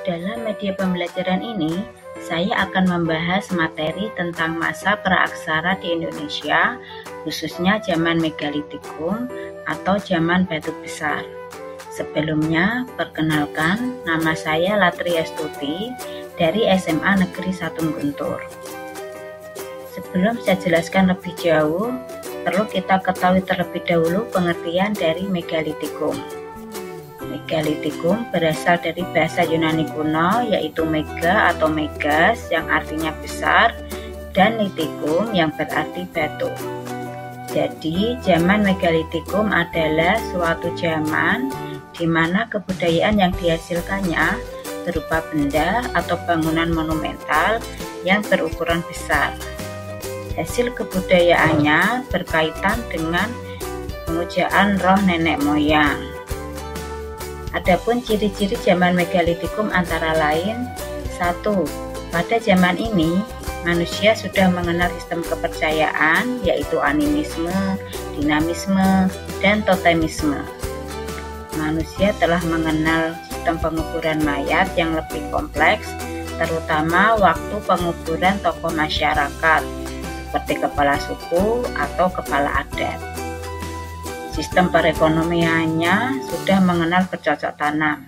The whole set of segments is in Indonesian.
Dalam media pembelajaran ini, saya akan membahas materi tentang masa praaksara di Indonesia, khususnya zaman Megalitikum atau zaman batu besar. Sebelumnya, perkenalkan, nama saya Latri Astuti dari SMA Negeri 1 Guntur. Sebelum saya jelaskan lebih jauh, perlu kita ketahui terlebih dahulu pengertian dari Megalitikum. Megalitikum berasal dari bahasa Yunani kuno, yaitu mega atau megas yang artinya besar, dan litikum yang berarti batu. Jadi, zaman Megalitikum adalah suatu zaman di mana kebudayaan yang dihasilkannya berupa benda atau bangunan monumental yang berukuran besar. Hasil kebudayaannya berkaitan dengan pemujaan roh nenek moyang. Adapun ciri-ciri zaman Megalitikum antara lain: 1. Pada zaman ini, manusia sudah mengenal sistem kepercayaan, yaitu animisme, dinamisme, dan totemisme. Manusia telah mengenal sistem penguburan mayat yang lebih kompleks, terutama waktu penguburan tokoh masyarakat, seperti kepala suku atau kepala adat. Sistem perekonomiannya sudah mengenal bercocok tanam.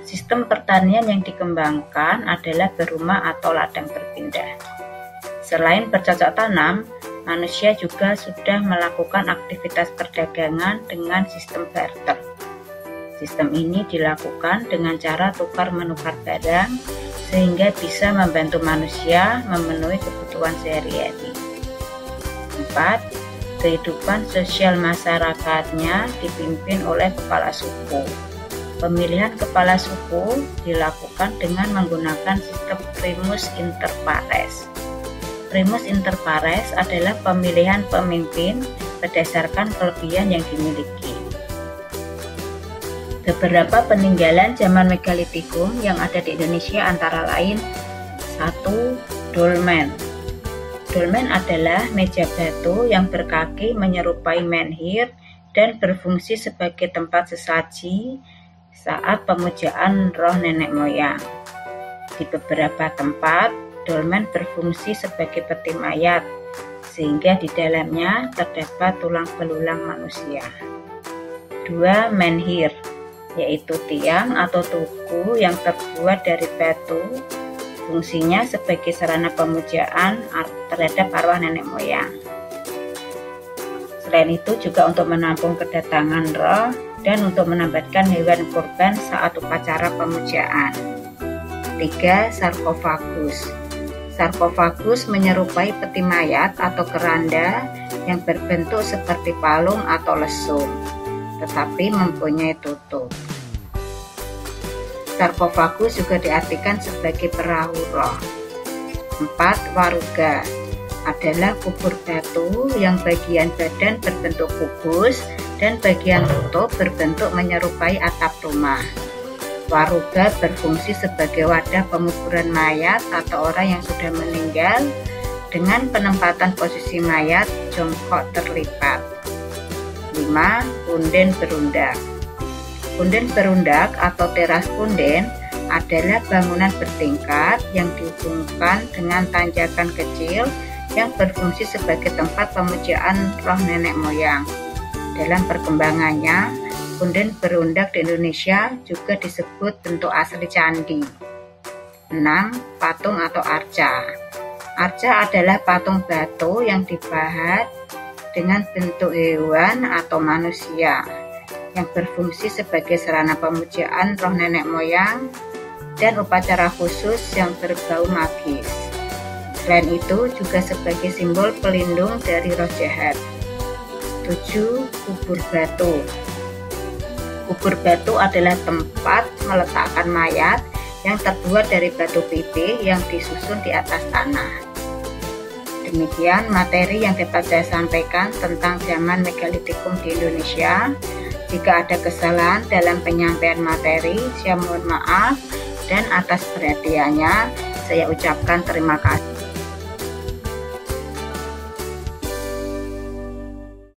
Sistem pertanian yang dikembangkan adalah berumah atau ladang berpindah. Selain bercocok tanam, manusia juga sudah melakukan aktivitas perdagangan dengan sistem barter. Sistem ini dilakukan dengan cara tukar-menukar barang sehingga bisa membantu manusia memenuhi kebutuhan sehari-hari. 4. Kehidupan sosial masyarakatnya dipimpin oleh kepala suku. Pemilihan kepala suku dilakukan dengan menggunakan sistem primus inter pares. Primus inter pares adalah pemilihan pemimpin berdasarkan kelebihan yang dimiliki. Beberapa peninggalan zaman Megalitikum yang ada di Indonesia antara lain: 1. Dolmen. Dolmen adalah meja batu yang berkaki menyerupai menhir dan berfungsi sebagai tempat sesaji saat pemujaan roh nenek moyang. Di beberapa tempat, dolmen berfungsi sebagai peti mayat, sehingga di dalamnya terdapat tulang belulang manusia. 2. Menhir, yaitu tiang atau tugu yang terbuat dari batu. Fungsinya sebagai sarana pemujaan terhadap arwah nenek moyang. Selain itu juga untuk menampung kedatangan roh dan untuk menambatkan hewan kurban saat upacara pemujaan. 3. Sarkofagus. Sarkofagus menyerupai peti mayat atau keranda yang berbentuk seperti palung atau lesung, tetapi mempunyai tutup. Sarkofagus juga diartikan sebagai perahu roh. 4. Waruga adalah kubur batu yang bagian badan berbentuk kubus dan bagian tutup berbentuk menyerupai atap rumah. Waruga berfungsi sebagai wadah penguburan mayat atau orang yang sudah meninggal dengan penempatan posisi mayat jongkok terlipat. 5. Punden berundak. Punden berundak atau teras punden adalah bangunan bertingkat yang dihubungkan dengan tanjakan kecil yang berfungsi sebagai tempat pemujaan roh nenek moyang. Dalam perkembangannya, punden berundak di Indonesia juga disebut bentuk asli candi. 6. Patung atau arca. Arca adalah patung batu yang dipahat dengan bentuk hewan atau manusia, yang berfungsi sebagai sarana pemujaan roh nenek moyang dan upacara khusus yang berbau magis. Selain itu juga sebagai simbol pelindung dari roh jahat. 7. Kubur batu. Kubur batu adalah tempat meletakkan mayat yang terbuat dari batu pipih yang disusun di atas tanah. Demikian materi yang dapat saya sampaikan tentang zaman Megalitikum di Indonesia. Jika ada kesalahan dalam penyampaian materi, saya mohon maaf, dan atas perhatiannya saya ucapkan terima kasih.